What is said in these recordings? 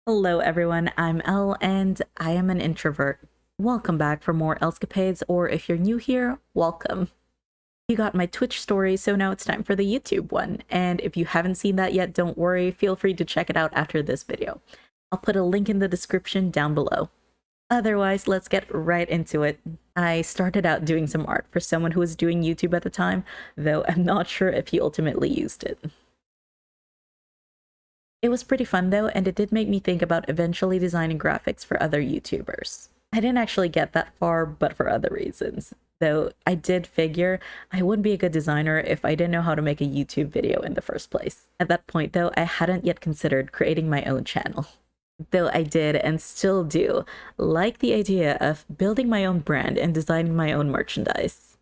Hello everyone, I'm Elle and I am an introvert. Welcome back for more Elscapades, or if you're new here, welcome. You got my Twitch story, so now it's time for the YouTube one. And if you haven't seen that yet, don't worry, feel free to check it out after this video. I'll put a link in the description down below. Otherwise, let's get right into it. I started out doing some art for someone who was doing YouTube at the time, though I'm not sure if he ultimately used it. It was pretty fun though, and it did make me think about eventually designing graphics for other YouTubers. I didn't actually get that far, but for other reasons. Though I did figure I wouldn't be a good designer if I didn't know how to make a YouTube video in the first place. At that point though, I hadn't yet considered creating my own channel. Though I did and still do like the idea of building my own brand and designing my own merchandise.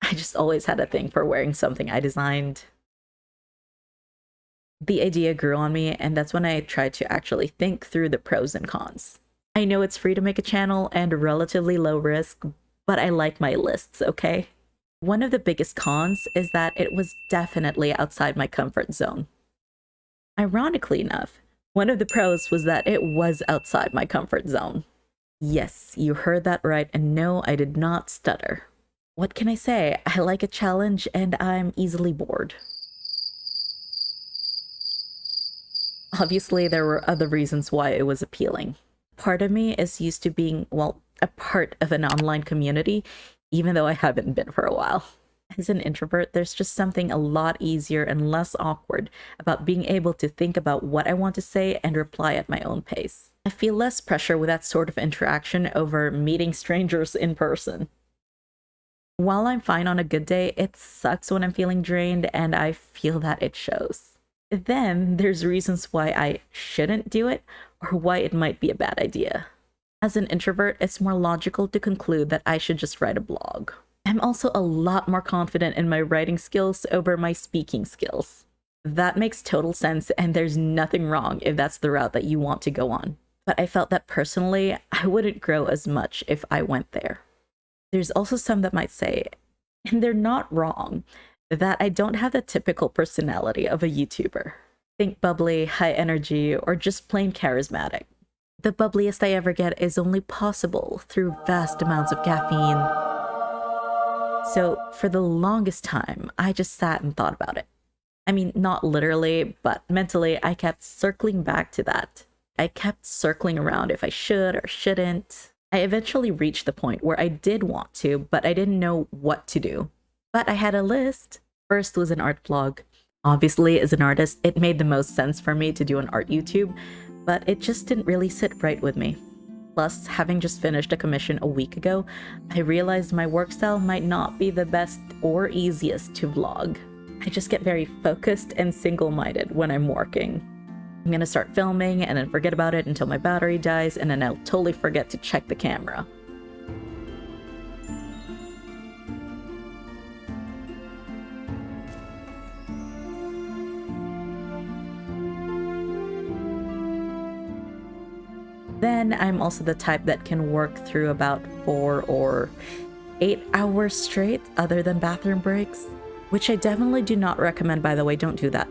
I just always had a thing for wearing something I designed. The idea grew on me, and that's when I tried to actually think through the pros and cons. I know it's free to make a channel and relatively low risk, but I like my lists, okay? One of the biggest cons is that it was definitely outside my comfort zone. Ironically enough, one of the pros was that it was outside my comfort zone. Yes, you heard that right, and no, I did not stutter. What can I say? I like a challenge and I'm easily bored. Obviously, there were other reasons why it was appealing. Part of me is used to being, well, a part of an online community, even though I haven't been for a while. As an introvert, there's just something a lot easier and less awkward about being able to think about what I want to say and reply at my own pace. I feel less pressure with that sort of interaction over meeting strangers in person. While I'm fine on a good day, it sucks when I'm feeling drained, and I feel that it shows. Then there's reasons why I shouldn't do it or why it might be a bad idea. As an introvert, it's more logical to conclude that I should just write a blog. I'm also a lot more confident in my writing skills over my speaking skills. That makes total sense, and there's nothing wrong if that's the route that you want to go on. But I felt that personally, I wouldn't grow as much if I went there. There's also some that might say, and they're not wrong, that I don't have the typical personality of a YouTuber. Think bubbly, high energy, or just plain charismatic. The bubbliest I ever get is only possible through vast amounts of caffeine. So for the longest time, I just sat and thought about it. I mean, not literally, but mentally, I kept circling back to that. I kept circling around if I should or shouldn't. I eventually reached the point where I did want to, but I didn't know what to do. But I had a list. First was an art vlog. Obviously, as an artist, it made the most sense for me to do an art YouTube, but it just didn't really sit right with me. Plus, having just finished a commission a week ago, I realized my work style might not be the best or easiest to vlog. I just get very focused and single-minded when I'm working. I'm gonna start filming and then forget about it until my battery dies, and then I'll totally forget to check the camera. Then I'm also the type that can work through about 4 or 8 hours straight other than bathroom breaks, which I definitely do not recommend, by the way. Don't do that.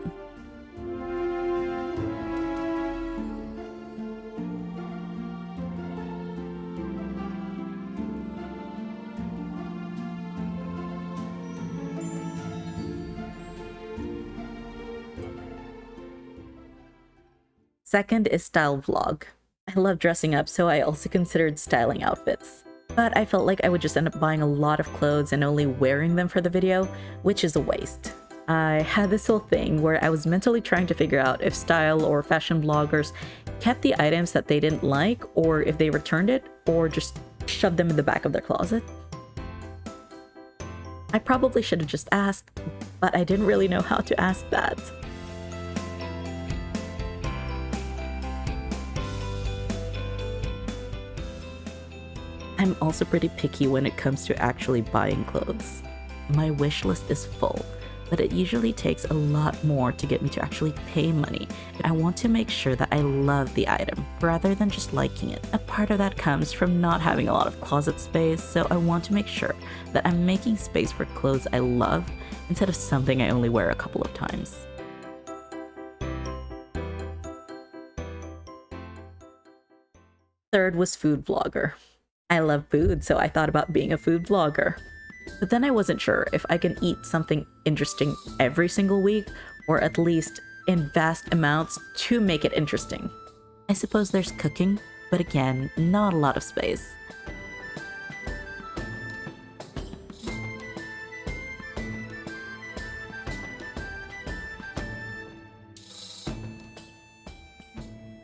Second is style vlog. I love dressing up, so I also considered styling outfits. But I felt like I would just end up buying a lot of clothes and only wearing them for the video, which is a waste. I had this whole thing where I was mentally trying to figure out if style or fashion bloggers kept the items that they didn't like, or if they returned it, or just shoved them in the back of their closet. I probably should have just asked, but I didn't really know how to ask that. I'm also pretty picky when it comes to actually buying clothes. My wish list is full, but it usually takes a lot more to get me to actually pay money. I want to make sure that I love the item rather than just liking it. A part of that comes from not having a lot of closet space, so I want to make sure that I'm making space for clothes I love instead of something I only wear a couple of times. Third was food vlogger. I love food, so I thought about being a food vlogger. But then I wasn't sure if I can eat something interesting every single week, or at least in vast amounts to make it interesting. I suppose there's cooking, but again, not a lot of space.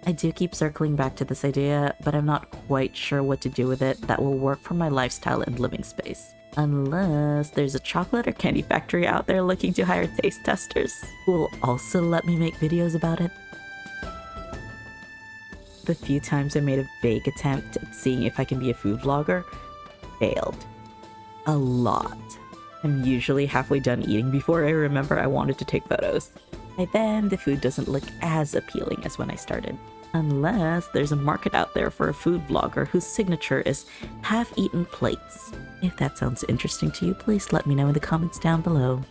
I do keep circling back to this idea, but I'm not quite sure what to do with it that will work for my lifestyle and living space. Unless there's a chocolate or candy factory out there looking to hire taste testers who will also let me make videos about it. The few times I made a vague attempt at seeing if I can be a food vlogger, failed. A lot. I'm usually halfway done eating before I remember I wanted to take photos. By then, the food doesn't look as appealing as when I started. Unless there's a market out there for a food vlogger whose signature is half-eaten plates. If that sounds interesting to you, please let me know in the comments down below.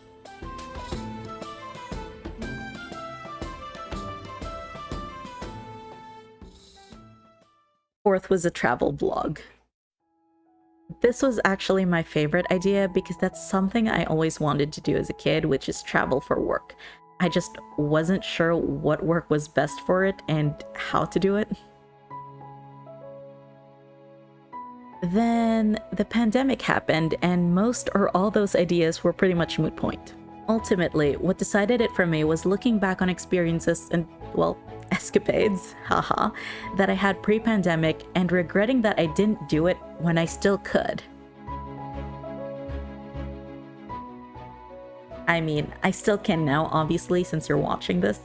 Fourth was a travel vlog. This was actually my favorite idea because that's something I always wanted to do as a kid, which is travel for work. I just wasn't sure what work was best for it and how to do it. Then the pandemic happened and most or all those ideas were pretty much moot point. Ultimately, what decided it for me was looking back on experiences and, well, escapades, haha, that I had pre-pandemic and regretting that I didn't do it when I still could. I mean, I still can now, obviously, since you're watching this.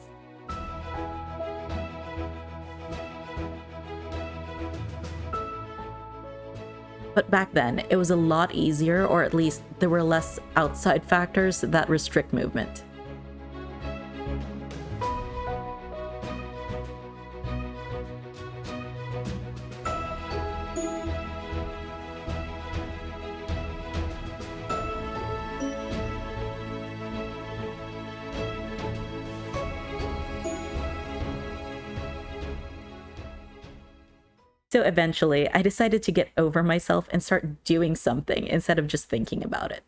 But back then, it was a lot easier, or at least there were less outside factors that restrict movement. So eventually, I decided to get over myself and start doing something instead of just thinking about it.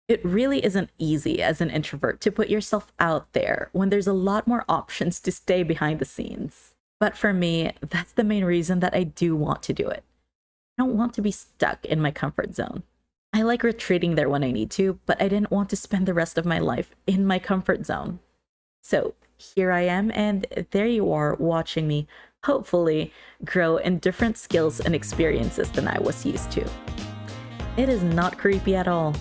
It really isn't easy as an introvert to put yourself out there when there's a lot more options to stay behind the scenes. But for me, that's the main reason that I do want to do it. I don't want to be stuck in my comfort zone. I like retreating there when I need to, but I didn't want to spend the rest of my life in my comfort zone. So here I am, and there you are watching me hopefully grow in different skills and experiences than I was used to. It is not creepy at all.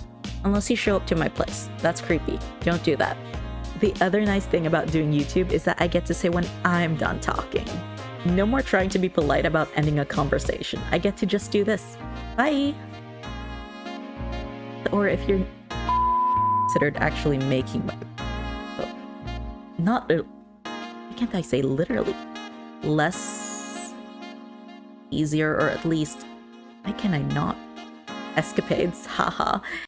Unless you show up to my place. That's creepy. Don't do that. The other nice thing about doing YouTube is that I get to say when I'm done talking. No more trying to be polite about ending a conversation. I get to just do this. Bye! Or if you're considered actually making my... Not... Why can't I say literally? Less easier, or at least, why can I not? Escapades, haha.